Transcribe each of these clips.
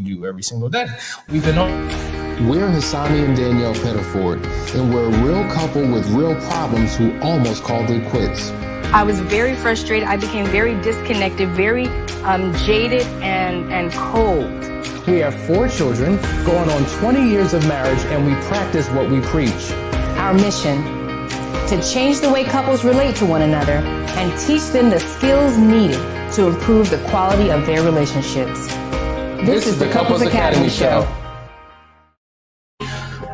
do every single day. We've been on. We're Hassani and Danielle Pettiford, and we're a real couple with real problems who almost called it quits. I was very frustrated. I became very disconnected, very jaded and cold. We have 4 children, going on 20 years of marriage, and we practice what we preach. Our mission, to change the way couples relate to one another and teach them the skills needed to improve the quality of their relationships. This is the Couples Academy Show.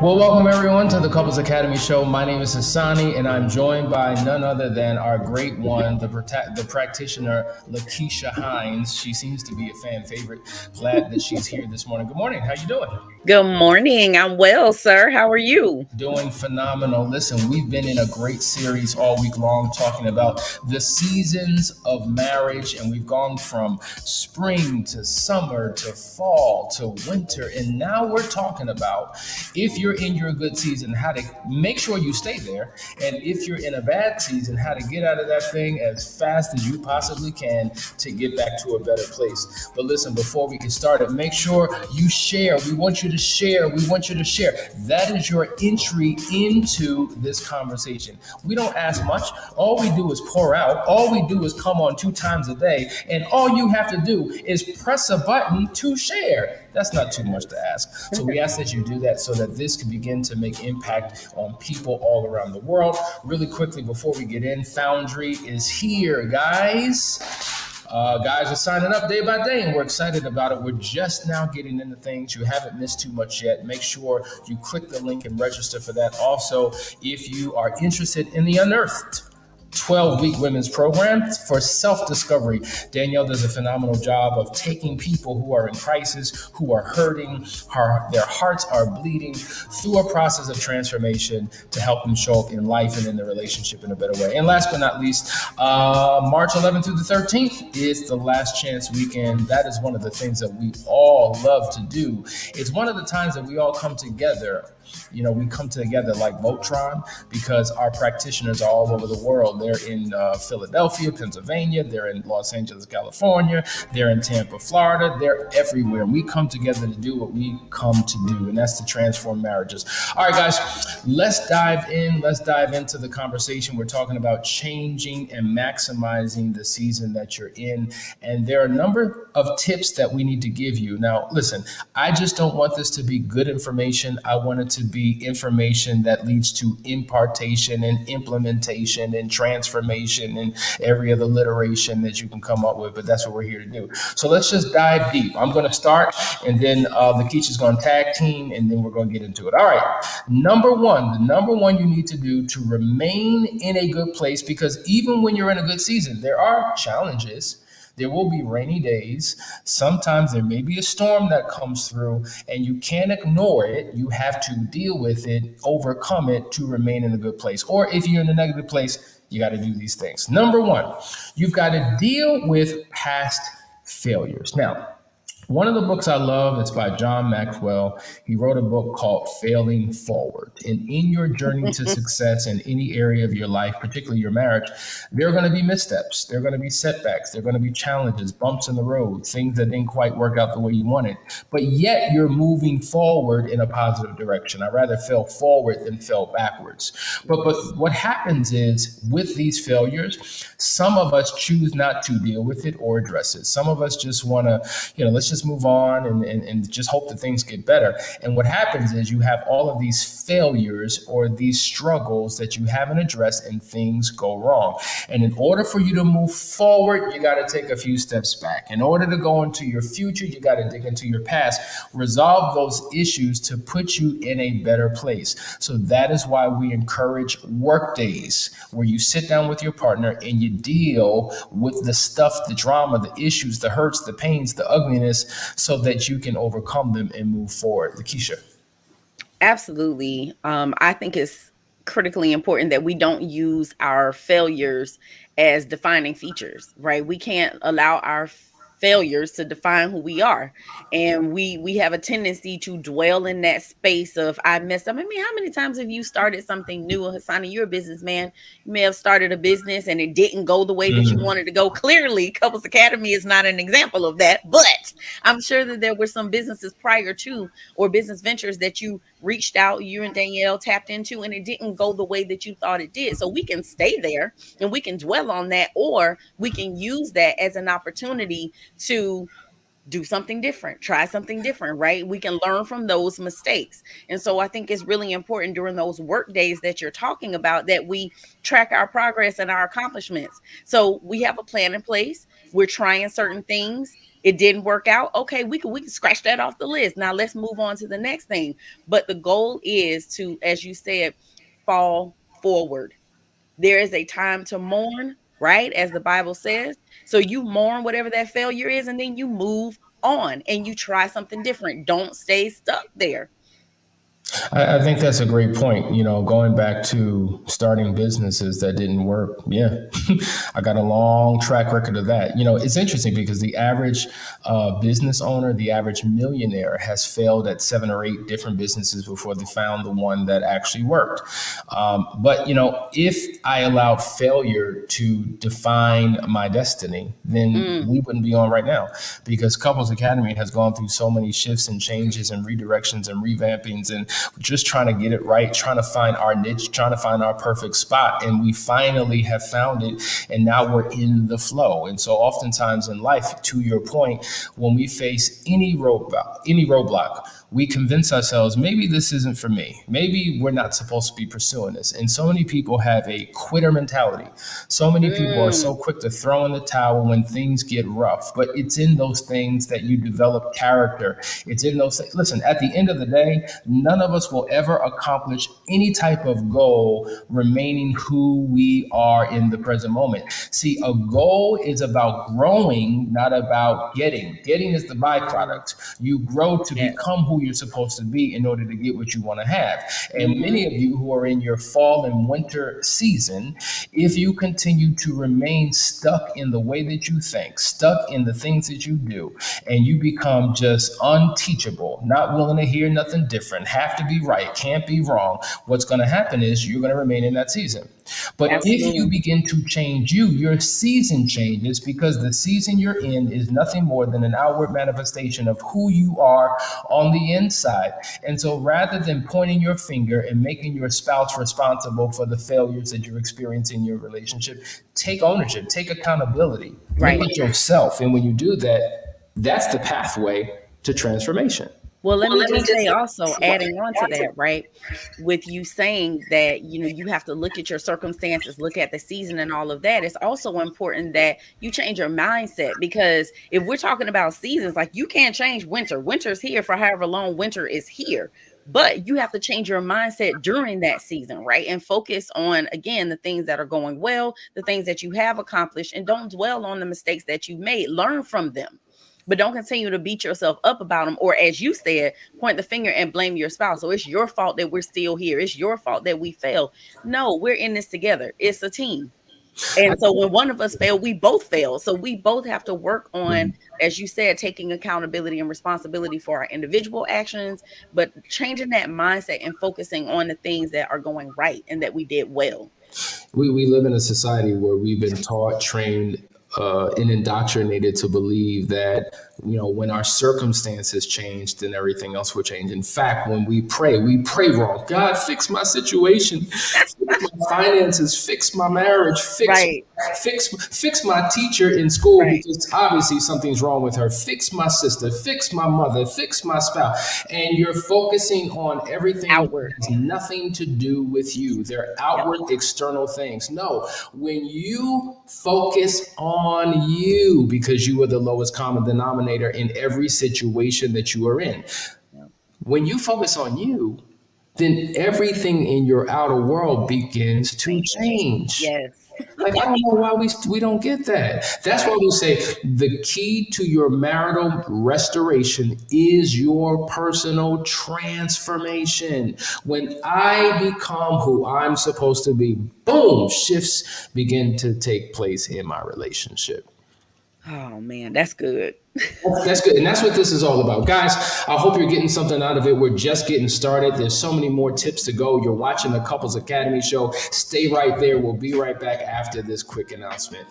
Well, welcome everyone to the Couples Academy Show. My name is Hassani, and I'm joined by none other than our great one, the practitioner, Lakeisha Hines. She seems to be a fan favorite. Glad that she's here this morning. Good morning. How you doing? Good morning. I'm well, sir. How are you? Doing phenomenal. Listen, we've been in a great series all week long talking about the seasons of marriage, and we've gone from spring to summer to fall to winter, and now we're talking about if you're in your good season, how to make sure you stay there, and if you're in a bad season, how to get out of that thing as fast as you possibly can to get back to a better place. But listen, before we get started, make sure you share. We want you to share. We want you to share. That is your entry into this conversation. We don't ask much. All we do is pour out. All we do is come on 2 times a day, and all you have to do is press a button to share. That's not too much to ask. So we ask that you do that so that this can begin to make impact on people all around the world. Really quickly, before we get in, Foundry is here, guys. Guys are signing up day by day, and we're excited about it. We're just now getting into things. You haven't missed too much yet. Make sure you click the link and register for that. Also, if you are interested in the Unearthed 12-week women's program for self-discovery, Danielle does a phenomenal job of taking people who are in crisis, who are hurting, their hearts are bleeding, through a process of transformation to help them show up in life and in the relationship in a better way. And last but not least, March 11th through the 13th is the last chance weekend. That is one of the things that we all love to do. It's one of the times that we all come together. You know, we come together like Voltron because our practitioners are all over the world. They're in Philadelphia, Pennsylvania. They're in Los Angeles, California. They're in Tampa, Florida. They're everywhere. And we come together to do what we come to do, and that's to transform marriages. All right, guys, let's dive in. Let's dive into the conversation. We're talking about changing and maximizing the season that you're in. And there are a number of tips that we need to give you. Now, listen, I just don't want this to be good information. I want it to be information that leads to impartation and implementation and transformation and every other alliteration that you can come up with, but that's what we're here to do. So let's just dive deep. I'm going to start, and then Lakeisha's going to tag team, and then we're going to get into it. All right. The number one you need to do to remain in a good place, because even when you're in a good season, there are challenges. There will be rainy days. Sometimes there may be a storm that comes through, and you can't ignore it. You have to deal with it, overcome it to remain in a good place. Or if you're in a negative place, you got to do these things. Number one, you've got to deal with past failures. Now, one of the books I love, it's by John Maxwell. He wrote a book called Failing Forward. And in your journey to success in any area of your life, particularly your marriage, there are going to be missteps. There are going to be setbacks. There are going to be challenges, bumps in the road, things that didn't quite work out the way you wanted. But yet you're moving forward in a positive direction. I rather fail forward than fail backwards. But what happens is with these failures, some of us choose not to deal with it or address it. Some of us just want to, let's just move on and just hope that things get better. And what happens is you have all of these failures or these struggles that you haven't addressed, and things go wrong. And in order for you to move forward, you got to take a few steps back. In order to go into your future, you got to dig into your past, resolve those issues to put you in a better place. So that is why we encourage work days where you sit down with your partner and you deal with the stuff, the drama, the issues, the hurts, the pains, the ugliness, so that you can overcome them and move forward. Lakeisha. Absolutely. I think it's critically important that we don't use our failures as defining features, right? We can't allow our failures to define who we are. And we have a tendency to dwell in that space of I messed up. I mean, how many times have you started something new? Hassani, you're a businessman. You may have started a business and it didn't go the way that you wanted to go. Clearly, Couples Academy is not an example of that, but I'm sure that there were some businesses prior to, or business ventures that you reached out, you and Danielle tapped into, and it didn't go the way that you thought it did. So we can stay there and we can dwell on that, or we can use that as an opportunity to do something different, try something different, right? We can learn from those mistakes. And so I think it's really important during those work days that you're talking about that we track our progress and our accomplishments. So we have a plan in place. We're trying certain things. It didn't work out. Okay, we can scratch that off the list. Now let's move on to the next thing. But the goal is to, as you said, fall forward. There is a time to mourn, right? As the Bible says. So you mourn whatever that failure is, and then you move on and you try something different. Don't stay stuck there. I think that's a great point. Going back to starting businesses that didn't work. Yeah, I got a long track record of that. It's interesting because the average business owner, the average millionaire has failed at 7 or 8 different businesses before they found the one that actually worked. But if I allowed failure to define my destiny, then we wouldn't be on right now, because Couples Academy has gone through so many shifts and changes and redirections and revampings, and just trying to get it right, trying to find our niche, trying to find our perfect spot. And we finally have found it. And now we're in the flow. And so oftentimes in life, to your point, when we face any roadblock, we convince ourselves, maybe this isn't for me. Maybe we're not supposed to be pursuing this. And so many people have a quitter mentality. So many people are so quick to throw in the towel when things get rough. But it's in those things that you develop character. It's in those things. Listen, at the end of the day, none of us will ever accomplish any type of goal remaining who we are in the present moment. See, a goal is about growing, not about getting. Getting is the byproduct. You grow to become who you're supposed to be in order to get what you want to have. And many of you who are in your fall and winter season, if you continue to remain stuck in the way that you think, stuck in the things that you do, and you become just unteachable, not willing to hear nothing different, have to be right, can't be wrong, what's going to happen is you're going to remain in that season. But Absolutely. If you begin to change your season changes, because the season you're in is nothing more than an outward manifestation of who you are on the inside. And so rather than pointing your finger and making your spouse responsible for the failures that you're experiencing in your relationship, take ownership, take accountability, look at yourself. And when you do that, that's the pathway to transformation. Well, let me just say also, adding on to that, right, with you saying that, you have to look at your circumstances, look at the season and all of that. It's also important that you change your mindset, because if we're talking about seasons, like, you can't change winter. Winter's here for however long winter is here. But you have to change your mindset during that season, right? And focus on, again, the things that are going well, the things that you have accomplished, and don't dwell on the mistakes that you made. Learn from them. But don't continue to beat yourself up about them, or, as you said, point the finger and blame your spouse. So it's your fault that we're still here. It's your fault that we fail. No, we're in this together. It's a team. And so when one of us fail, we both fail. So we both have to work on, as you said, taking accountability and responsibility for our individual actions, but changing that mindset and focusing on the things that are going right and that we did well. We live in a society where we've been taught, trained, and indoctrinated to believe that, when our circumstances change, then everything else will change. In fact, when we pray wrong. God, fix my situation, fix my finances, fix my marriage, fix my teacher in school, because obviously something's wrong with her. Fix my sister, fix my mother, fix my spouse. And you're focusing on everything outward. That has nothing to do with you. They're outward, external things. No, when you focus on you, because you are the lowest common denominator in every situation that you are in. When you focus on you, then everything in your outer world begins to change. Yes. Like, I don't know why we don't get that. That's why we say the key to your marital restoration is your personal transformation. When I become who I'm supposed to be, boom, shifts begin to take place in my relationship. Oh man, that's good. That's good. And that's what this is all about. Guys, I hope you're getting something out of it. We're just getting started. There's so many more tips to go. You're watching the Couples Academy show. Stay right there. We'll be right back after this quick announcement.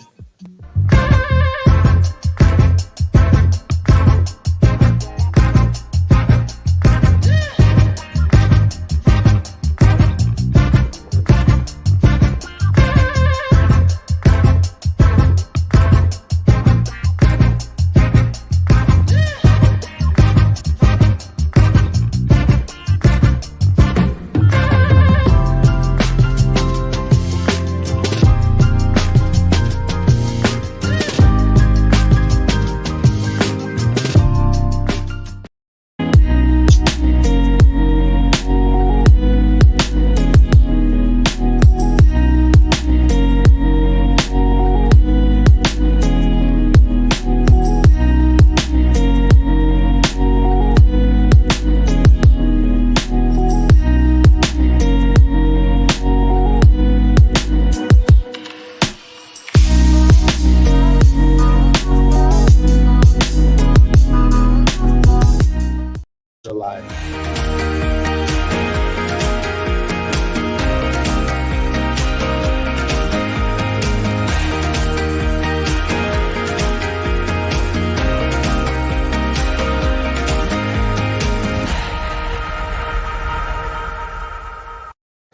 Live.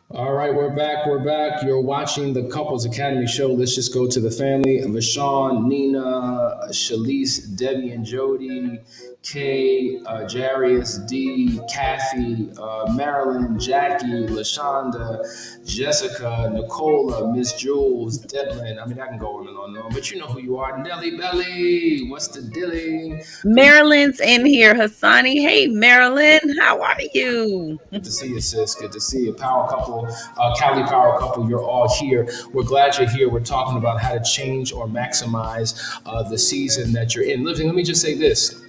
All right, we're back. We're back. You're watching the Couples Academy show. Let's just go to the family. Vashawn, Nina, Shalise, Debbie and Jody, Kay, Jarius, D, Kathy, Marilyn, Jackie, LaShonda, Jessica, Nicola, Miss Jules, Devlin. I mean, I can go on and on, but you know who you are. Nelly Belly, what's the dilly? Marilyn's in here. Hassani, hey Marilyn, how are you? Good to see you, sis. Good to see you. Power couple, Cali Power couple, you're all here. We're glad you're here. We're talking about how to change or maximize the season that you're in. Let me just say this.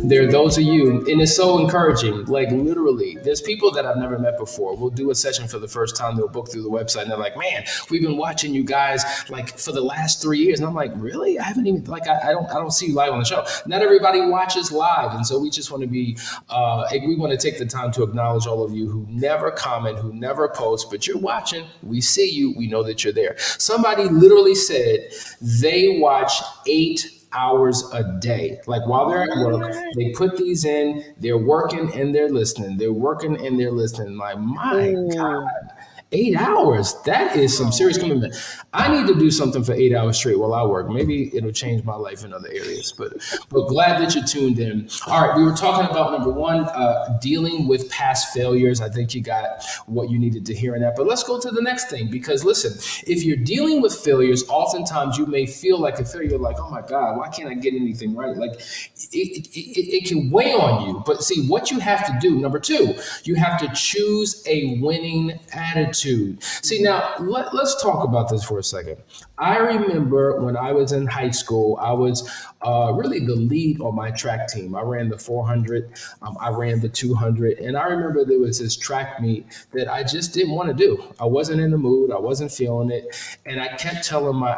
There are those of you, and it's so encouraging, like literally, there's people that I've never met before. We'll do a session for the first time, they'll book through the website, and they're like, man, we've been watching you guys like for the last 3 years. And I'm like, really? I haven't even, like, I don't see you live on the show. Not everybody watches live. And so we just want to be, we want to take the time to acknowledge all of you who never comment, who never post, but you're watching. We see you. We know that you're there. Somebody literally said they watch 8 hours a day. Like while they're at work, they put these in, they're working and they're listening. They're working and they're listening. Like, my God. 8 hours. That is some serious commitment. I need to do something for 8 hours straight while I work. Maybe it'll change my life in other areas. But glad that you tuned in. All right, we were talking about number one, dealing with past failures. I think you got what you needed to hear in that. But let's go to the next thing, because listen, if you're dealing with failures, oftentimes you may feel like a failure, like, oh my God, why can't I get anything right? Like it can weigh on you. But see, what you have to do, number two, you have to choose a winning attitude. See, now let's talk about this for a second. I remember when I was in high school, I was really the lead on my track team. I ran the 400, I ran the 200, and I remember there was this track meet that I just didn't want to do. I wasn't in the mood, I wasn't feeling it, and I kept telling my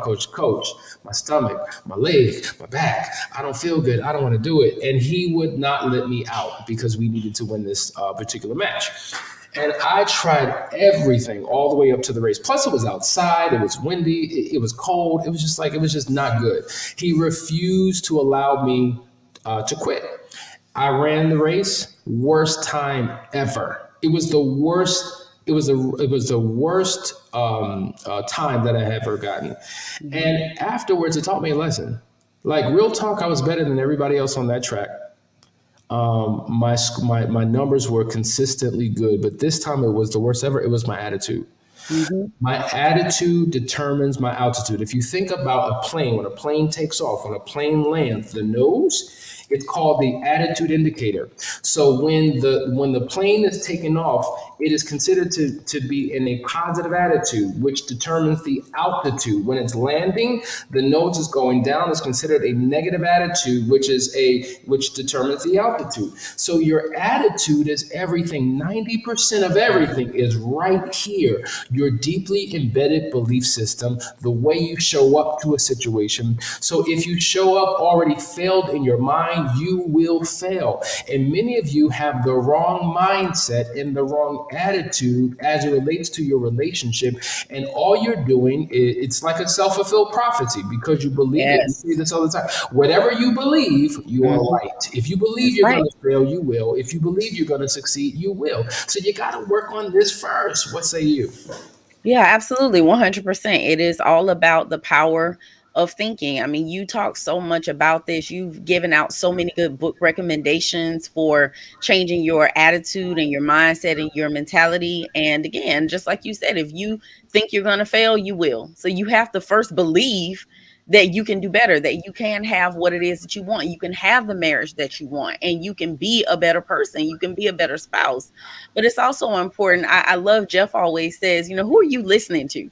coach, my stomach, my leg, my back, I don't feel good, I don't want to do it, and he would not let me out because we needed to win this particular match. And I tried everything all the way up to the race. Plus, it was outside. It was windy. It was cold. It was just not good. He refused to allow me to quit. I ran the race. Worst time ever. It was the worst. It was the worst time that I had ever gotten. And afterwards, it taught me a lesson. Like, real talk, I was better than everybody else on that track. My numbers were consistently good, but this time it was the worst ever. It was my attitude. Mm-hmm. My attitude determines my altitude. If you think about a plane, when a plane takes off, when a plane lands, the nose, it's called the attitude indicator. So when the plane is taking off, it is considered to be in a positive attitude, which determines the altitude. When it's landing, the nose is going down, is considered a negative attitude, which determines the altitude. So your attitude is everything. 90% of everything is right here. Your deeply embedded belief system, the way you show up to a situation. So if you show up already failed in your mind, you will fail. And many of you have the wrong mindset and the wrong attitude as it relates to your relationship. And all you're doing is, it's like a self-fulfilled prophecy, because you believe it. You Yes. say this all the time. Whatever you believe, you are Mhm. right. If you believe That's you're right. going to fail, you will. If you believe you're going to succeed, you will. So you got to work on this first. What say you? Yeah, absolutely. 100%. It is all about the power of thinking. I mean, you talk so much about this. You've given out so many good book recommendations for changing your attitude and your mindset and your mentality. And again, just like you said, if you think you're going to fail, you will. So you have to first believe that you can do better, that you can have what it is that you want. You can have the marriage that you want, and you can be a better person. You can be a better spouse. But it's also important. I love Jeff always says, who are you listening to?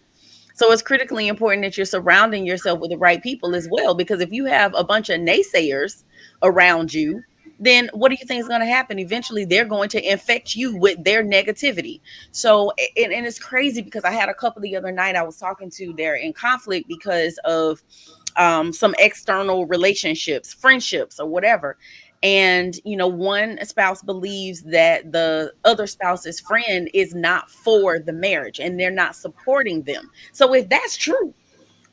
So it's critically important that you're surrounding yourself with the right people as well, because if you have a bunch of naysayers around you, then what do you think is going to happen? Eventually, they're going to infect you with their negativity. So, and it's crazy because I had a couple the other night I was talking to, they're in conflict because of some external relationships, friendships, or whatever. And, one spouse believes that the other spouse's friend is not for the marriage and they're not supporting them. So if that's true,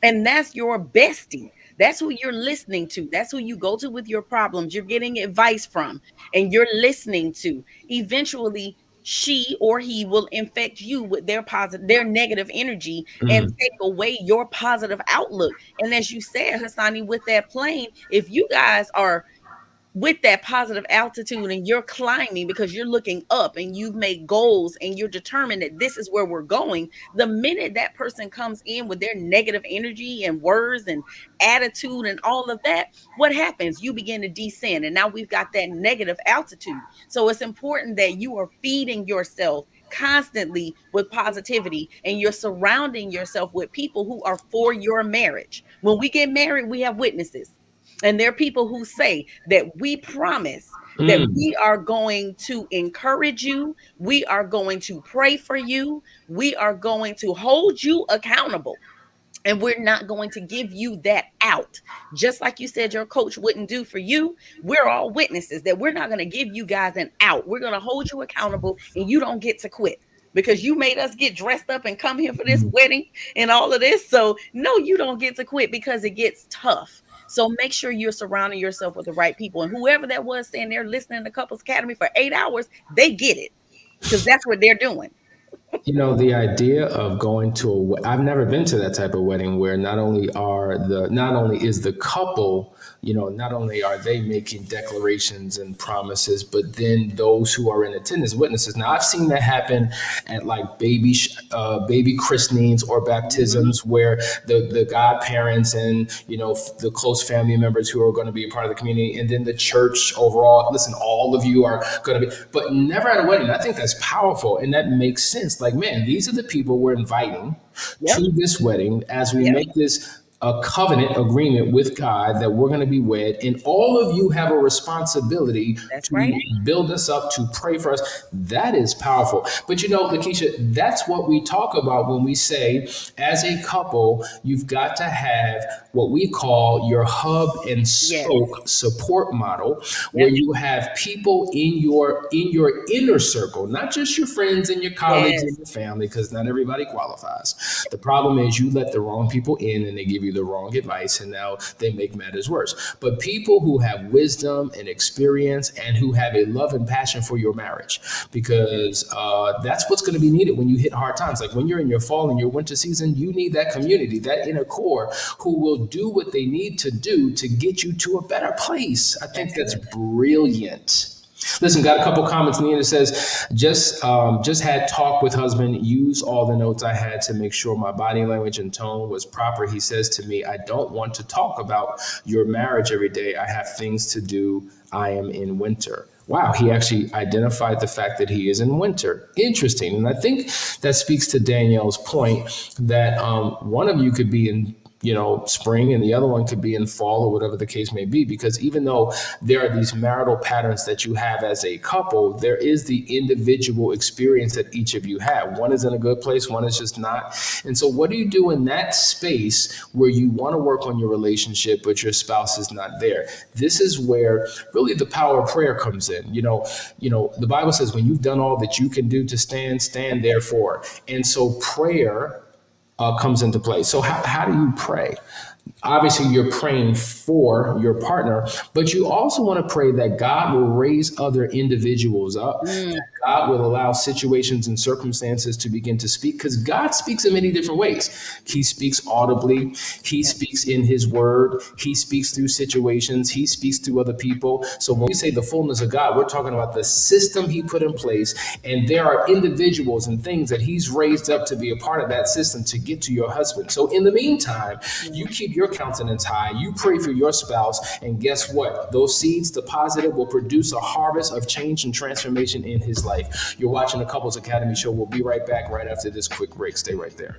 and that's your bestie, that's who you're listening to, that's who you go to with your problems, you're getting advice from, and you're listening to, eventually she or he will infect you with their negative energy and take away your positive outlook. And as you said, Hassani, with that plane, if you guys are with that positive altitude and you're climbing because you're looking up and you've made goals and you're determined that this is where we're going, the minute that person comes in with their negative energy and words and attitude and all of that, what happens? You begin to descend, and now we've got that negative altitude. So it's important that you are feeding yourself constantly with positivity, and you're surrounding yourself with people who are for your marriage. When we get married, we have witnesses. And there are people who say that we promise that we are going to encourage you, we are going to pray for you, we are going to hold you accountable. And we're not going to give you that out. Just like you said your coach wouldn't do for you, we're all witnesses that we're not going to give you guys an out. We're going to hold you accountable, and you don't get to quit because you made us get dressed up and come here for this wedding and all of this. So no, you don't get to quit because it gets tough. So make sure you're surrounding yourself with the right people. And whoever that was saying they're listening to Couples Academy for 8 hours, they get it, because that's what they're doing. The idea of going to I've never been to that type of wedding where not only is the couple, not only are they making declarations and promises, but then those who are in attendance, witnesses. Now I've seen that happen at like baby christenings or baptisms where the godparents and, the close family members who are going to be a part of the community, and then the church overall, listen, all of you are going to be, but never at a wedding. I think that's powerful, and that makes sense. Like, man, these are the people we're inviting Yep. to this wedding as we Yep. make this a covenant agreement with God that we're going to be wed, and all of you have a responsibility That's to right. build us up, to pray for us. That is powerful. But Lakeisha, that's what we talk about when we say, as a couple, you've got to have what we call your hub and Yes. spoke support model, where Yep. you have people in your inner circle, not just your friends and your colleagues and Yes. your family, because not everybody qualifies. The problem is you let the wrong people in and they give you the wrong advice, and now they make matters worse. But people who have wisdom and experience and who have a love and passion for your marriage, because that's what's going to be needed when you hit hard times. Like when you're in your fall and your winter season, you need that community, that inner core, who will do what they need to do to get you to a better place. I think that's brilliant. Listen, got a couple comments. Nina says, just had talk with husband, use all the notes I had to make sure my body language and tone was proper. He says to me, I don't want to talk about your marriage every day. I have things to do. I am in winter. Wow, he actually identified the fact that he is in winter. Interesting. And I think that speaks to Danielle's point that one of you could be in spring and the other one could be in fall or whatever the case may be, because even though there are these marital patterns that you have as a couple, there is the individual experience that each of you have. One is in a good place, one is just not. And so what do you do in that space where you want to work on your relationship, but your spouse is not there? This is where really the power of prayer comes in. The Bible says when you've done all that you can do to stand therefore. And so prayer comes into play. So how do you pray? Obviously, you're praying for your partner, but you also want to pray that God will raise other individuals up, that God will allow situations and circumstances to begin to speak, because God speaks in many different ways. He speaks audibly. He speaks in his word. He speaks through situations. He speaks through other people. So when we say the fullness of God, we're talking about the system he put in place, and there are individuals and things that he's raised up to be a part of that system to get to your husband. So in the meantime, you keep your countenance high, you pray for your spouse, and guess what? Those seeds deposited will produce a harvest of change and transformation in his life. You're watching the Couples Academy show. We'll be right back right after this quick break. Stay right there.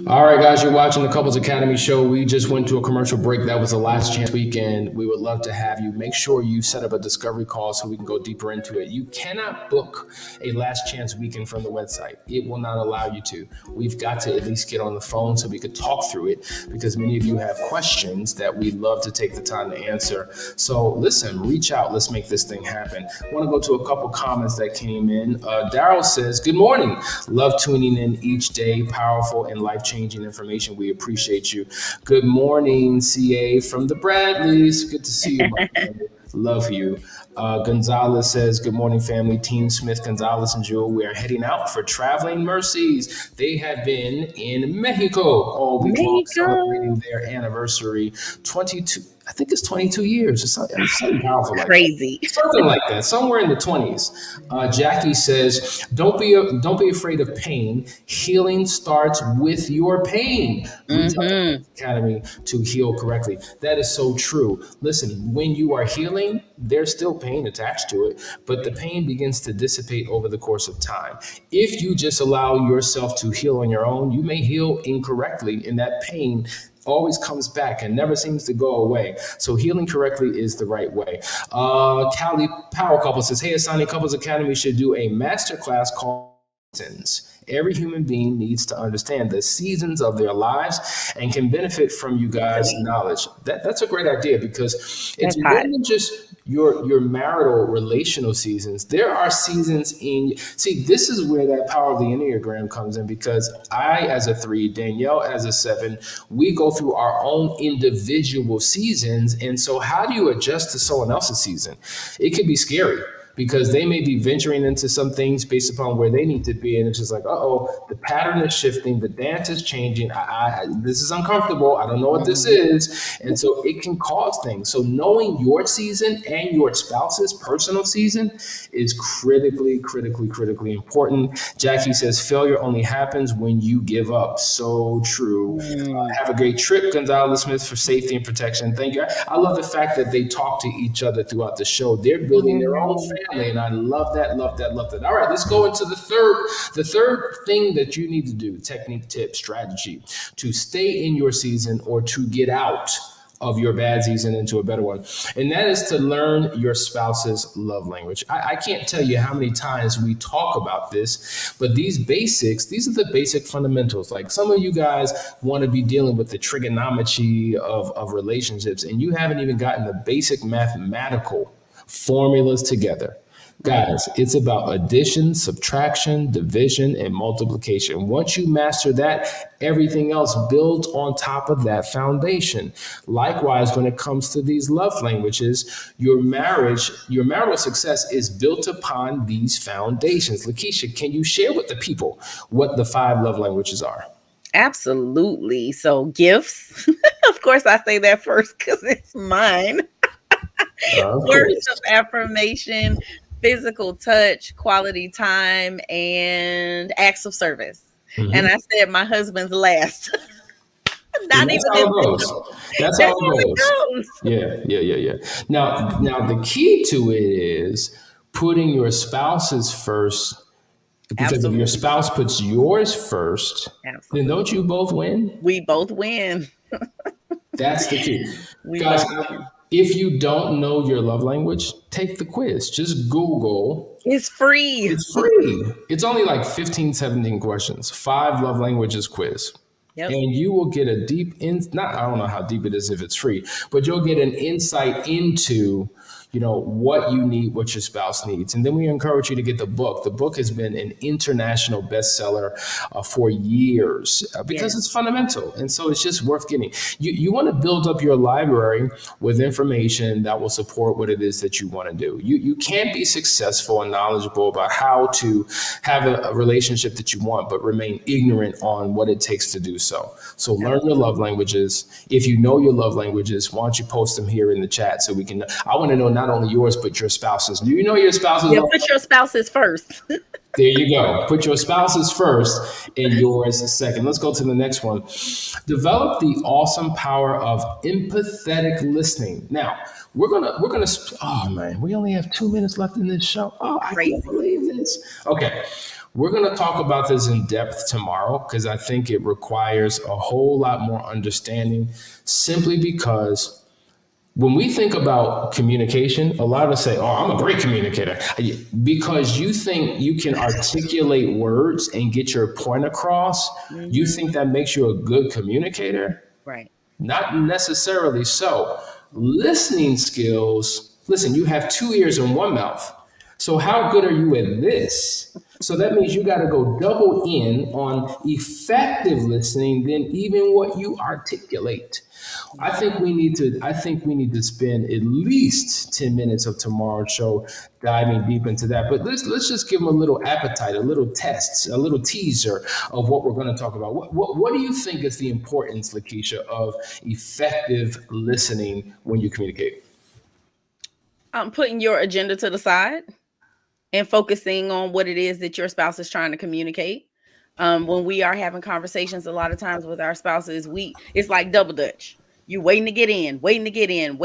All right, guys, you're watching the Couples Academy show. We just went to a commercial break. That was the last chance weekend. We would love to have you. Make sure you set up a discovery call so we can go deeper into it. You cannot book a last chance weekend from the website. It will not allow you to. We've got to at least get on the phone so we could talk through it, because many of you have questions that we'd love to take the time to answer. So listen, reach out. Let's make this thing happen. I want to go to a couple comments that came in. Daryl says, good morning. Love tuning in each day. Powerful and life-changing information. We appreciate you. Good morning, CA from the Bradleys. Good to see you, my friend. Love you. Gonzalez says, good morning, family. Team Smith, Gonzalez, and Jewel. We are heading out for Traveling Mercies. They have been in Mexico all week long, celebrating their anniversary. 22, I think it's 22 years. It's something powerful like Crazy. that. Something like that, somewhere in the 20s. Jackie says, don't be afraid of pain. Healing starts with your pain. We tell the Academy to heal correctly. That is so true. Listen, when you are healing, there's still pain attached to it, but the pain begins to dissipate over the course of time. If you just allow yourself to heal on your own, you may heal incorrectly, and that pain always comes back and never seems to go away. So healing correctly is the right way. Callie Power Couple says, hey, Asani, Couples Academy should do a masterclass called Seasons. Every human being needs to understand the seasons of their lives and can benefit from you guys' knowledge. That's a great idea, because it's more than just your marital relational seasons. There are seasons this is where that power of the Enneagram comes in, because I, as a 3, Danielle as a 7, we go through our own individual seasons. And so how do you adjust to someone else's season? It can be scary, because they may be venturing into some things based upon where they need to be. And it's just like, the pattern is shifting. The dance is changing. This is uncomfortable. I don't know what this is. And so it can cause things. So knowing your season and your spouse's personal season is critically important. Jackie says, failure only happens when you give up. So true. Have a great trip, Gonzalez Smith, for safety and protection. Thank you. I love the fact that they talk to each other throughout the show. They're building their own family, and I love that. All right, let's go into the third thing that you need to do, technique, tip, strategy, to stay in your season or to get out of your bad season into a better one. And that is to learn your spouse's love language. I can't tell you how many times we talk about this, but these are the basic fundamentals. Like, some of you guys want to be dealing with the trigonometry of relationships, and you haven't even gotten the basic mathematical formulas together. Guys, it's about addition, subtraction, division, and multiplication. Once you master that, everything else builds on top of that foundation. Likewise, when it comes to these love languages, your marital success is built upon these foundations. Lakeisha, can you share with the people what the 5 love languages are? Absolutely. So gifts, of course, I say that first because it's mine. Words of affirmation, physical touch, quality time, and acts of service. And I said my husband's last. Not even how it goes. That's how it goes. Yeah. Now the key to it is putting your spouse's first. Because if your spouse puts yours first, then don't you both win? We both win. That's the key. Guys, if you don't know your love language, take the quiz. Just Google. It's free. It's only like 15, 17 questions. 5 love languages quiz. Yep. And you will get a I don't know how deep it is if it's free, but you'll get an insight into what you need, what your spouse needs. And then we encourage you to get the book. The book has been an international bestseller for years because it's fundamental. And so it's just worth getting. You want to build up your library with information that will support what it is that you want to do. You can't be successful and knowledgeable about how to have a relationship that you want, but remain ignorant on what it takes to do so. So learn your love languages. If you know your love languages, why don't you post them here in the chat so we can, I want to know not only yours, but your spouse's. Do you know your spouse's? Yeah, put your spouse's first. There you go. Put your spouse's first and yours second. Let's go to the next one. Develop the awesome power of empathetic listening. Now, we're gonna. Oh man, we only have 2 minutes left in this show. Oh, I can't believe this. Okay. We're going to talk about this in depth tomorrow because I think it requires a whole lot more understanding, simply because when we think about communication, a lot of us say, oh, I'm a great communicator, because you think you can articulate words and get your point across. You think that makes you a good communicator? Right. Not necessarily so. Listening skills, listen, you have 2 ears and 1 mouth. So how good are you at this? So that means you got to go double in on effective listening than even what you articulate. I think we need to spend at least 10 minutes of tomorrow's show diving deep into that. But let's just give them a little appetite, a little test, a little teaser of what we're going to talk about. What do you think is the importance, Lakeisha, of effective listening when you communicate? Putting your agenda to the side and focusing on what it is that your spouse is trying to communicate. When we are having conversations, a lot of times with our spouses, it's like double dutch. You waiting to get in, getting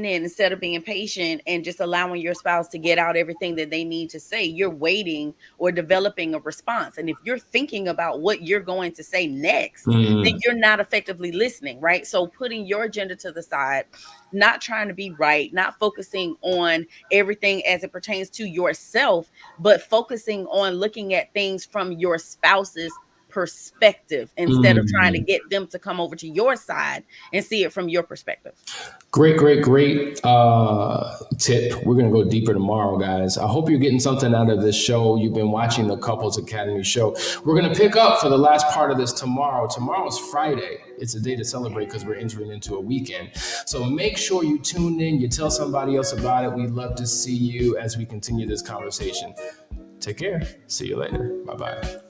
in, instead of being patient and just allowing your spouse to get out everything that they need to say. You're waiting or developing a response. And if you're thinking about what you're going to say next, then you're not effectively listening, right? So putting your agenda to the side, not trying to be right, not focusing on everything as it pertains to yourself, but focusing on looking at things from your spouse's perspective instead of trying to get them to come over to your side and see it from your perspective. Great tip. We're going to go deeper tomorrow, guys. I hope you're getting something out of this show. You've been watching the Couples Academy show. We're going to pick up for the last part of this tomorrow. Tomorrow's Friday. It's a day to celebrate because we're entering into a weekend. So make sure you tune in. You tell somebody else about it. We'd love to see you as we continue this conversation. Take care. See you later. Bye-bye.